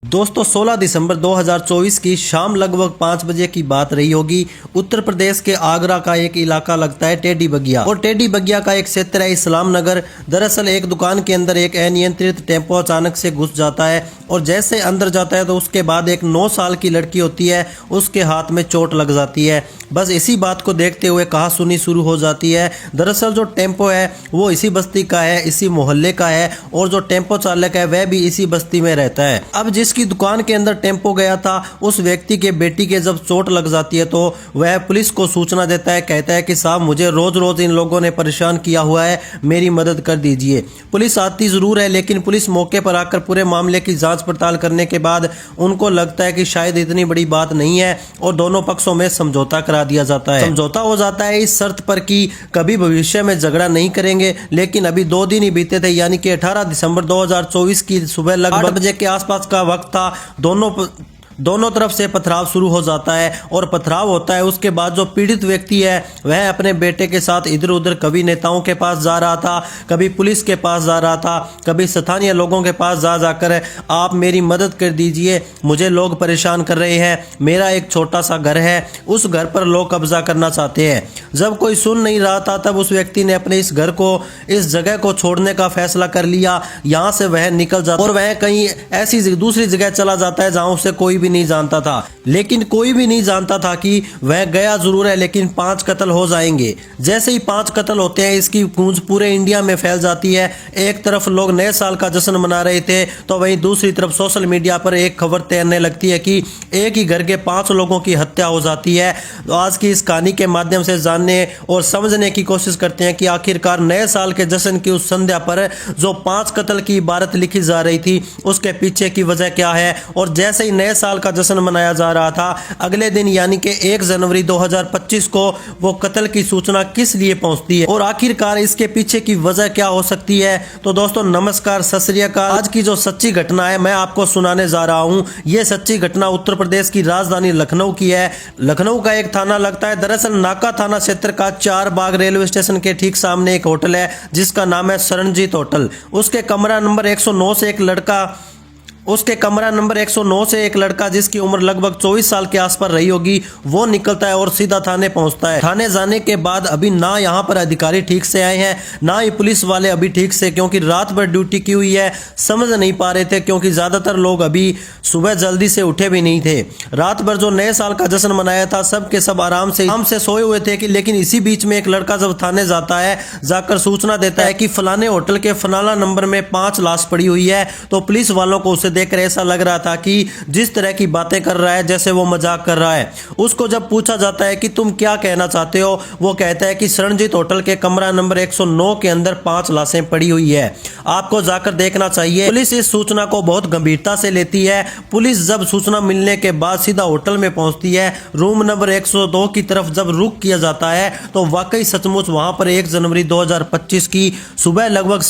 दोस्तों 16 दिसंबर 2024 की शाम लगभग 5 बजे की बात रही होगी। उत्तर प्रदेश के आगरा का एक इलाका लगता है टेडी बगिया, और टेडी बगिया का एक क्षेत्र है इस्लाम नगर। दरअसल एक दुकान के अंदर एक अनियंत्रित टेम्पो अचानक से घुस जाता है, और जैसे अंदर जाता है तो उसके बाद एक 9 साल की लड़की होती है, उसके हाथ में चोट लग जाती है। बस इसी बात को देखते हुए कहासुनी शुरू हो जाती है। दरअसल जो टेम्पो है वो इसी बस्ती का है, इसी मोहल्ले का है, और जो टेम्पो चालक है वह भी इसी बस्ती में रहता है। अब जिसकी दुकान के अंदर टेम्पो गया था, उस व्यक्ति के बेटी के जब चोट लग जाती है तो वह पुलिस को सूचना देता है। कहता है कि साहब मुझे रोज रोज इन लोगों ने परेशान किया हुआ है, मेरी मदद कर दीजिए। पुलिस आती जरूर है, लेकिन पुलिस मौके पर आकर पूरे मामले की जांच पड़ताल करने के बाद उनको लगता है कि शायद इतनी बड़ी बात नहीं है, और दोनों पक्षों में समझौता करा दिया जाता है। समझौता हो जाता है इस शर्त पर कि कभी भविष्य में झगड़ा नहीं करेंगे। लेकिन अभी 2 दिन ही बीते थे, यानी कि 18 दिसंबर 2024 की सुबह लगभग 8 बजे के आसपास का वक्त था। दोनों तरफ से पथराव शुरू हो जाता है, और पथराव होता है। उसके बाद जो पीड़ित व्यक्ति है वह अपने बेटे के साथ इधर उधर कभी नेताओं के पास जा रहा था, कभी पुलिस के पास जा रहा था, कभी स्थानीय लोगों के पास जाकर आप मेरी मदद कर दीजिए, मुझे लोग परेशान कर रहे हैं, मेरा एक छोटा सा घर है, उस घर पर लोग कब्जा करना चाहते हैं। जब कोई सुन नहीं रहा था तब उस व्यक्ति ने अपने इस घर को, इस जगह को छोड़ने का फैसला कर लिया। यहाँ से वह निकल जाता और वह कहीं ऐसी दूसरी जगह चला जाता है जहाँ उसे कोई भी नहीं जानता था। लेकिन कोई भी नहीं जानता था कि वह गया जरूर है, लेकिन 5 कत्ल हो जाएंगे। जैसे ही 5 कत्ल होते हैं इसकी गूंज पूरे इंडिया में फैल जाती है। एक तरफ लोग नए साल का जश्न मना रहे थे, तो वहीं दूसरी तरफ सोशल मीडिया पर एक खबर तैरने लगती है कि एक ही घर के 5 लोगों की हत्या हो जाती है। तो आज की इस कहानी के माध्यम से जानने और समझने की कोशिश करते हैं कि आखिरकार नए साल के जश्न की उस संध्या पर जो 5 कत्ल की इबारत लिखी जा रही थी उसके पीछे की वजह क्या है। और जैसे ही नए साल का जश्न मनाया जा रहा था, अगले दिन यानी कि 1 जनवरी 2025 को वो कत्ल की सूचना किस लिए पहुंचती है, और आखिरकार इसके पीछे की वजह क्या हो सकती है। तो दोस्तों नमस्कार, सत श्री अकाल। आज की जो सच्ची घटना है मैं आपको सुनाने जा रहा हूं। ये सच्ची घटना उत्तर प्रदेश की राजधानी लखनऊ की है। लखनऊ का एक थाना लगता है। दरअसल नाका थाना क्षेत्र का 4 बाग रेलवे स्टेशन के ठीक सामने एक होटल है जिसका नाम है शरणजीत होटल। उसके कमरा नंबर 109 से एक लड़का जिसकी उम्र लगभग 24 साल के आसपास रही होगी, वो निकलता है और सीधा थाने पहुंचता है। थाने जाने के बाद अभी ना यहाँ पर अधिकारी ठीक से आए हैं, ना ही पुलिस वाले अभी ठीक से, क्योंकि रात भर ड्यूटी की हुई है, समझ नहीं पा रहे थे, क्योंकि ज्यादातर लोग अभी सुबह जल्दी से उठे भी नहीं थे। रात भर जो नए साल का जश्न मनाया था सब के सब आराम से सोए हुए थे। लेकिन इसी बीच में एक लड़का जब थाने जाता है, जाकर सूचना देता है कि फलाने होटल के फलाना नंबर में 5 लाश पड़ी हुई है। तो पुलिस वालों को उसे देखकर ऐसा लग रहा था कि जिस तरह की बातें कर रहा है जैसे वो मजाक कर रहा है। उसको जब पूछा जाता है कि तुम क्या कहना चाहते हो, वो कहता है कि शरणजीत होटल के कमरा नंबर 109 के अंदर 5 लाशें पड़ी हुई है, आपको जाकर देखना चाहिए। पुलिस इस सूचना को बहुत गंभीरता से लेती है। पुलिस जब सूचना मिलने के बाद सीधा होटल में पहुंचती है। रूम नंबर 102 की तरफ जब रुख किया जाता है तो वाकई सचमुच वहां पर 1 जनवरी 2025 की सुबह लगभग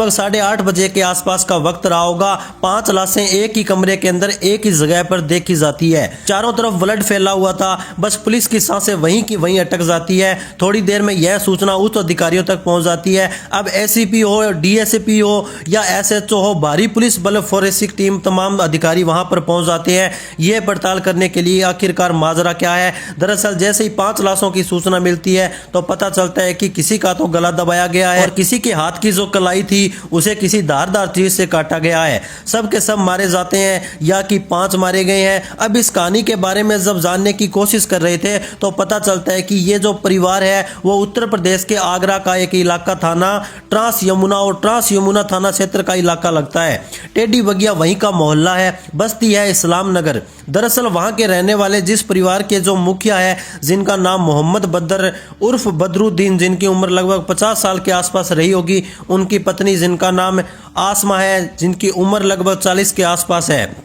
8:30 बजे के आसपास का वक्त रहा होगा। 5 लाशें एक ही कमरे के अंदर एक ही जगह पर देखी जाती है। चारों तरफ ब्लड फैला हुआ था। बस पुलिस की सांसें वहीं की वहीं अटक जाती है। थोड़ी देर में यह सूचना उच्च अधिकारियों तक पहुंच जाती है। अब एसीपी हो, डीएसपी हो या एसएचओ हो, भारी पुलिस बल, फोरेंसिक टीम, तमाम अधिकारी वहां पर पहुंच जाते हैं ये पड़ताल करने के लिए आखिरकार माजरा क्या है। दरअसल जैसे ही 5 लाशों की सूचना मिलती है तो पता चलता है कि किसी का तो गला दबाया गया है, और किसी के हाथ की जो कलाई थी उसे किसी धारदार चीज से काटा गया है। सब के सब मारे जाते हैं या कि 5 मारे गए हैं। अब इस कहानी के बारे में जब जानने की कोशिश कर रहे थे तो पता चलता है कि ये जो परिवार है वो उत्तर प्रदेश के आगरा का एक इलाका थाना ट्रांस यमुना थाना क्षेत्र का इलाका लगता है। टेडी बगिया वहीं का मोहल्ला है, बस्ती है इस्लाम नगर। दरअसल वहां के रहने वाले जिस परिवार के जो मुखिया है, जिनका नाम मोहम्मद बदर उर्फ बदरुद्दीन, जिनकी उम्र लगभग 50 साल के आसपास रही होगी, उनकी पत्नी जिनका नाम आसमा है, जिनकी उम्र लगभग 40 के आसपास है।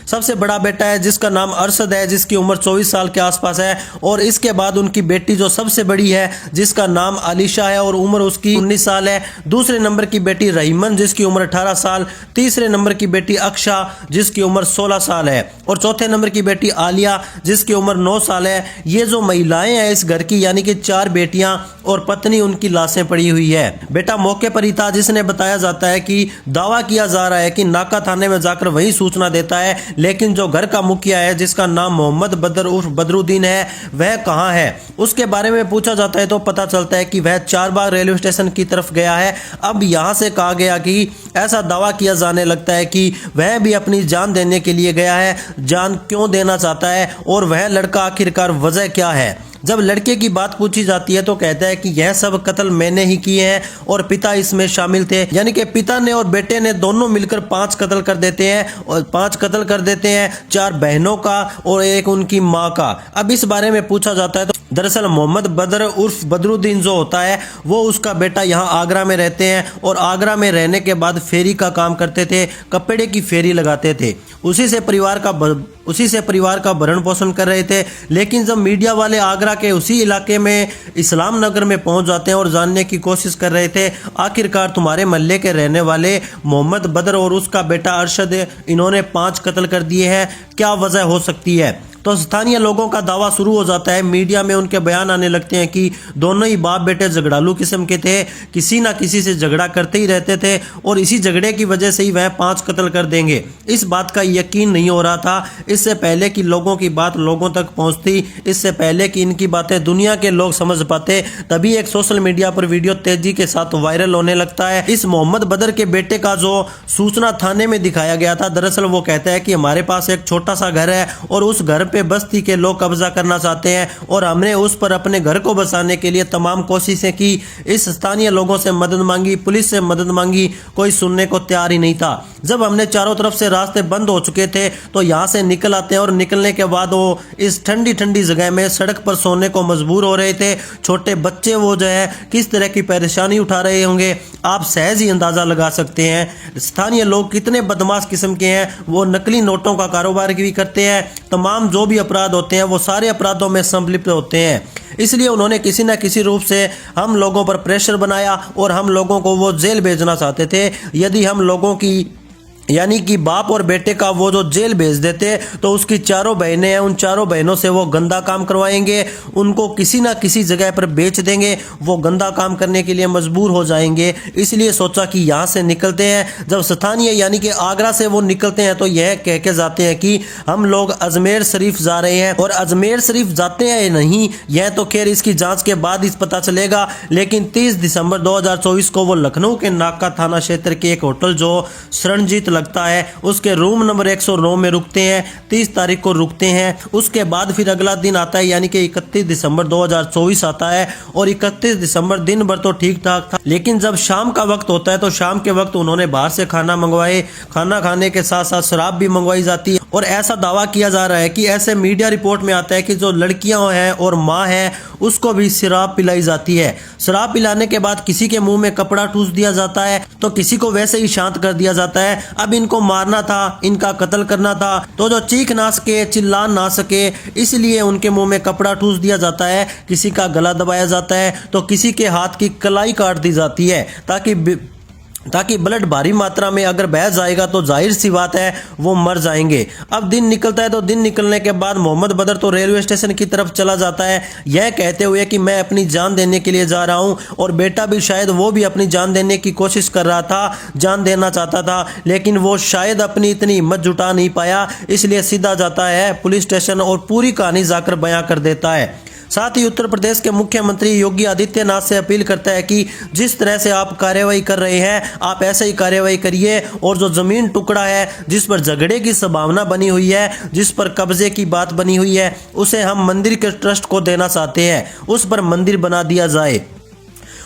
सबसे बड़ा बेटा है जिसका नाम अरशद है, जिसकी उम्र 24 साल के आसपास है, और इसके बाद उनकी बेटी जो सबसे बड़ी है जिसका नाम आलिशा है और उम्र उसकी 19 साल है। दूसरे नंबर की बेटी रहीमन जिसकी उम्र 18 साल, तीसरे नंबर की बेटी अक्षा जिसकी उम्र 16 साल है, और चौथे नंबर की बेटी आलिया जिसकी उम्र 9 साल है। ये जो महिलाएं हैं इस घर की, यानी कि 4 बेटियां और पत्नी, उनकी लाशें पड़ी हुई है। बेटा मौके पर ही था, जिसने बताया जाता है कि दावा किया जा रहा है कि नाका थाने में जाकर वही सूचना देता है, लेकिन जो घर का मुखिया है जिसका नाम मोहम्मद बदर उर्फ बदरुद्दीन है, वह कहां है। उसके बारे में पूछा जाता है तो पता चलता है कि वह चारबाग रेलवे स्टेशन की तरफ गया है। अब यहां से कहा गया कि ऐसा दावा किया जाने लगता है कि वह भी अपनी जान देने के लिए गया है। जान क्यों देना चाहता है और वह लड़का आखिरकार वजह क्या है। जब लड़के की बात पूछी जाती है तो कहता है कि यह सब कत्ल मैंने ही किए हैं और पिता इसमें शामिल थे, यानी कि पिता ने और बेटे ने दोनों मिलकर 5 कत्ल कर देते हैं, और 5 कत्ल कर देते हैं, 4 बहनों का और एक उनकी माँ का। अब इस बारे में पूछा जाता है तो दरअसल मोहम्मद बदर उर्फ बदरुद्दीन जो होता है वो उसका बेटा यहाँ आगरा में रहते हैं, और आगरा में रहने के बाद फेरी का काम करते थे, कपड़े की फेरी लगाते थे। उसी से परिवार का भरण पोषण कर रहे थे। लेकिन जब मीडिया वाले आगरा के उसी इलाके में इस्लाम नगर में पहुंच जाते हैं और जानने की कोशिश कर रहे थे आखिरकार तुम्हारे मोहल्ले के रहने वाले मोहम्मद बदर और उसका बेटा अरशद, इन्होंने 5 कत्ल कर दिए हैं, क्या वजह हो सकती है, तो स्थानीय लोगों का दावा शुरू हो जाता है। मीडिया में उनके बयान आने लगते हैं कि दोनों ही बाप बेटे झगड़ालू किस्म के थे, किसी ना किसी से झगड़ा करते ही रहते थे और इसी झगड़े की वजह से ही वह 5 कत्ल कर देंगे। इस बात का यकीन नहीं हो रहा था। इससे पहले कि लोगों की बात लोगों तक पहुंचती, इससे पहले कि इनकी बातें दुनिया के लोग समझ पाते, तभी एक सोशल मीडिया पर वीडियो तेजी के साथ वायरल होने लगता है। इस मोहम्मद बदर के बेटे का जो सूचना थाने में दिखाया गया था, दरअसल वो कहता है कि हमारे पास एक छोटा सा घर है और उस घर पे बस्ती के लोग कब्जा करना चाहते हैं और हमने उस पर अपने घर को बसाने के लिए तमाम कोशिशें की। इस स्थानीय लोगों से मदद मांगी, पुलिस से मदद मांगी, कोई सुनने को तैयार ही नहीं था। जब हमने चारों तरफ से रास्ते बंद हो चुके थे तो यहाँ से निकल आते हैं और निकलने के बाद वो इस ठंडी ठंडी जगह में सड़क पर सोने को मजबूर हो रहे थे। छोटे बच्चे वो जो है किस तरह की परेशानी उठा रहे होंगे आप सहज ही अंदाजा लगा सकते हैं। स्थानीय लोग कितने बदमाश किस्म के हैं, वो नकली नोटों का कारोबार भी करते हैं। तमाम जो भी अपराध होते हैं वो सारे अपराधों में संलिप्त होते हैं। इसलिए उन्होंने किसी न किसी रूप से हम लोगों पर प्रेशर बनाया और हम लोगों को वो जेल भेजना चाहते थे। यदि हम लोगों की यानी कि बाप और बेटे का वो जो जेल भेज देते तो उसकी 4 बहनें हैं, उन 4 बहनों से वो गंदा काम करवाएंगे, उनको किसी ना किसी जगह पर बेच देंगे, वो गंदा काम करने के लिए मजबूर हो जाएंगे। इसलिए सोचा कि यहाँ से निकलते हैं। जब स्थानीय यानी कि आगरा से वो निकलते हैं तो यह कह के जाते हैं कि हम लोग अजमेर शरीफ जा रहे हैं, और अजमेर शरीफ जाते हैं या नहीं यह तो खैर इसकी जांच के बाद ही पता चलेगा। लेकिन 30 दिसंबर 2024 को वो लखनऊ के नाका थाना क्षेत्र के एक होटल जो शरणजीत लगता है उसके रूम नंबर 109 में रुकते हैं। 30 तारीख को रुकते हैं। उसके बाद फिर अगला दिन आता है यानी कि 31 दिसंबर 2024 आता है, और 31 दिसंबर दिन भर तो ठीक ठाक था, लेकिन जब शाम का वक्त होता है तो शाम के वक्त उन्होंने बाहर से खाना मंगवाए। खाना खाने के साथ साथ शराब भी मंगवाई जाती है, और ऐसा दावा किया जा रहा है कि ऐसे मीडिया रिपोर्ट में आता है कि जो लड़कियां हैं और माँ है उसको भी शराब पिलाई जाती है। शराब पिलाने के बाद किसी के मुंह में कपड़ा ठूस दिया जाता है तो किसी को वैसे ही शांत कर दिया जाता है। अब इनको मारना था, इनका कत्ल करना था, तो जो चीख ना सके, चिल्ला ना सके, इसलिए उनके मुंह में कपड़ा ठूस दिया जाता है। किसी का गला दबाया जाता है तो किसी के हाथ की कलाई काट दी जाती है ताकि ब्लड भारी मात्रा में अगर बह जाएगा तो जाहिर सी बात है वो मर जाएंगे। अब दिन निकलता है तो दिन निकलने के बाद मोहम्मद बदर तो रेलवे स्टेशन की तरफ चला जाता है, यह कहते हुए कि मैं अपनी जान देने के लिए जा रहा हूं, और बेटा भी शायद वो भी अपनी जान देने की कोशिश कर रहा था, जान देना चाहता था, लेकिन वो शायद अपनी इतनी हिम्मत जुटा नहीं पाया, इसलिए सीधा जाता है पुलिस स्टेशन और पूरी कहानी जाकर बयां कर देता है। साथ ही उत्तर प्रदेश के मुख्यमंत्री योगी आदित्यनाथ से अपील करता है कि जिस तरह से आप कार्रवाई कर रहे हैं आप ऐसे ही कार्रवाई करिए, और जो जमीन टुकड़ा है जिस पर झगड़े की संभावना बनी हुई है, जिस पर कब्जे की बात बनी हुई है, उसे हम मंदिर के ट्रस्ट को देना चाहते हैं, उस पर मंदिर बना दिया जाए,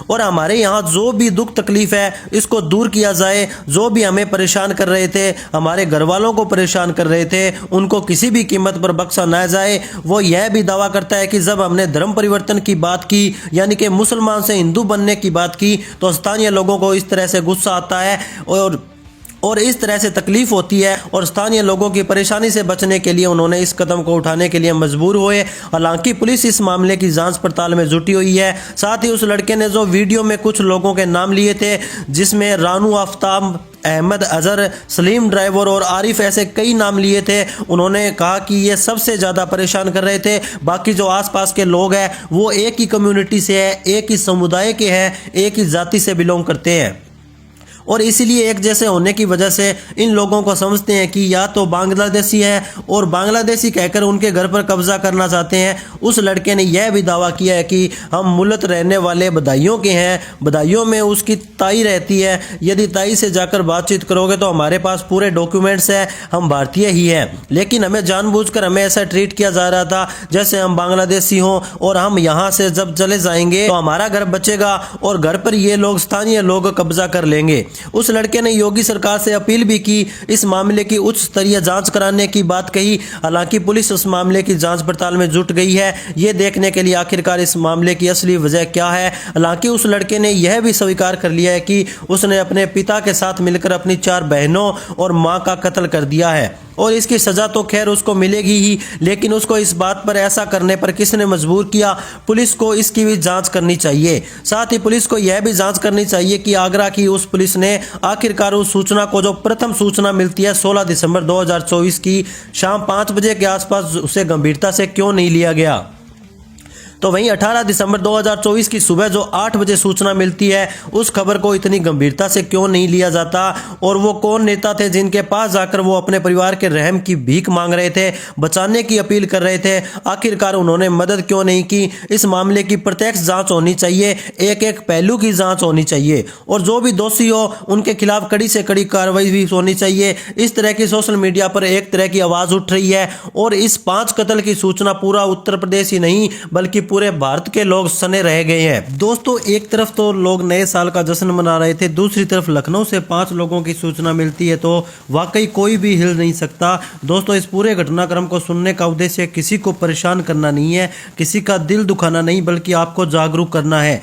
और हमारे यहाँ जो भी दुख तकलीफ है इसको दूर किया जाए। जो भी हमें परेशान कर रहे थे, हमारे घर वालों को परेशान कर रहे थे, उनको किसी भी कीमत पर बख्शा ना जाए। वो यह भी दावा करता है कि जब हमने धर्म परिवर्तन की बात की यानी कि मुसलमान से हिंदू बनने की बात की तो स्थानीय लोगों को इस तरह से गुस्सा आता है, और इस तरह से तकलीफ होती है और स्थानीय लोगों की परेशानी से बचने के लिए उन्होंने इस कदम को उठाने के लिए मजबूर हुए। हालांकि पुलिस इस मामले की जांच पड़ताल में जुटी हुई है। साथ ही उस लड़के ने जो वीडियो में कुछ लोगों के नाम लिए थे, जिसमें रानू आफ्ताब, अहमद अजहर, सलीम ड्राइवर और आरिफ, ऐसे कई नाम लिए थे, उन्होंने कहा कि ये सबसे ज़्यादा परेशान कर रहे थे। बाकी जो आसपास के लोग हैं वो एक ही कम्युनिटी से है, एक ही समुदाय के हैं, एक ही जाति से बिलोंग करते हैं और इसीलिए एक जैसे होने की वजह से इन लोगों को समझते हैं कि या तो बांग्लादेशी है और बांग्लादेशी कहकर उनके घर पर कब्जा करना चाहते हैं। उस लड़के ने यह भी दावा किया है कि हम मुल्क रहने वाले बदायूं के हैं, बदायूं में उसकी ताई रहती है, यदि ताई से जाकर बातचीत करोगे तो हमारे पास पूरे डॉक्यूमेंट्स हैं, हम भारतीय ही हैं। लेकिन हमें जानबूझकर हमें ऐसा ट्रीट किया जा रहा था जैसे हम बांग्लादेशी हों और हम यहाँ से जब चले जाएंगे तो हमारा घर बचेगा और घर पर ये लोग, स्थानीय लोग, कब्जा कर लेंगे। उस लड़के ने योगी सरकार से अपील भी की, इस मामले की उच्च स्तरीय जांच कराने की बात कही। हालांकि पुलिस उस मामले की जांच पड़ताल में जुट गई है, ये देखने के लिए आखिरकार इस मामले की असली वजह क्या है। हालांकि उस लड़के ने यह भी स्वीकार कर लिया है कि उसने अपने पिता के साथ मिलकर अपनी 4 बहनों और मां का कत्ल कर दिया है और इसकी सजा तो खैर उसको मिलेगी ही, लेकिन उसको इस बात पर ऐसा करने पर किसने मजबूर किया, पुलिस को इसकी भी जांच करनी चाहिए। साथ ही पुलिस को यह भी जांच करनी चाहिए कि आगरा की उस पुलिस ने आखिरकार उस सूचना को, जो प्रथम सूचना मिलती है 16 दिसंबर 2024 की शाम 5 बजे के आसपास, उसे गंभीरता से क्यों नहीं लिया गया। तो वहीं 18 दिसंबर 2024 की सुबह जो 8 बजे सूचना मिलती है, उस खबर को इतनी गंभीरता से क्यों नहीं लिया जाता और वो कौन नेता थे जिनके पास जाकर वो अपने परिवार के रहम की भीख मांग रहे थे, बचाने की अपील कर रहे थे, आखिरकार उन्होंने मदद क्यों नहीं की। इस मामले की प्रत्यक्ष जांच होनी चाहिए, एक एक पहलू की जांच होनी चाहिए और जो भी दोषी हो उनके खिलाफ कड़ी से कड़ी कार्रवाई भी होनी चाहिए। इस तरह की सोशल मीडिया पर एक तरह की आवाज़ उठ रही है और इस 5 कत्ल की सूचना पूरा उत्तर प्रदेश ही नहीं बल्कि पूरे भारत के लोग सने रह गए हैं। दोस्तों, एक तरफ तो लोग नए साल का जश्न मना रहे थे, दूसरी तरफ लखनऊ से 5 लोगों की सूचना मिलती है तो वाकई कोई भी हिल नहीं सकता। दोस्तों, इस पूरे घटनाक्रम को सुनने का उद्देश्य किसी को परेशान करना नहीं है, किसी का दिल दुखाना नहीं, बल्कि आपको जागरूक करना है।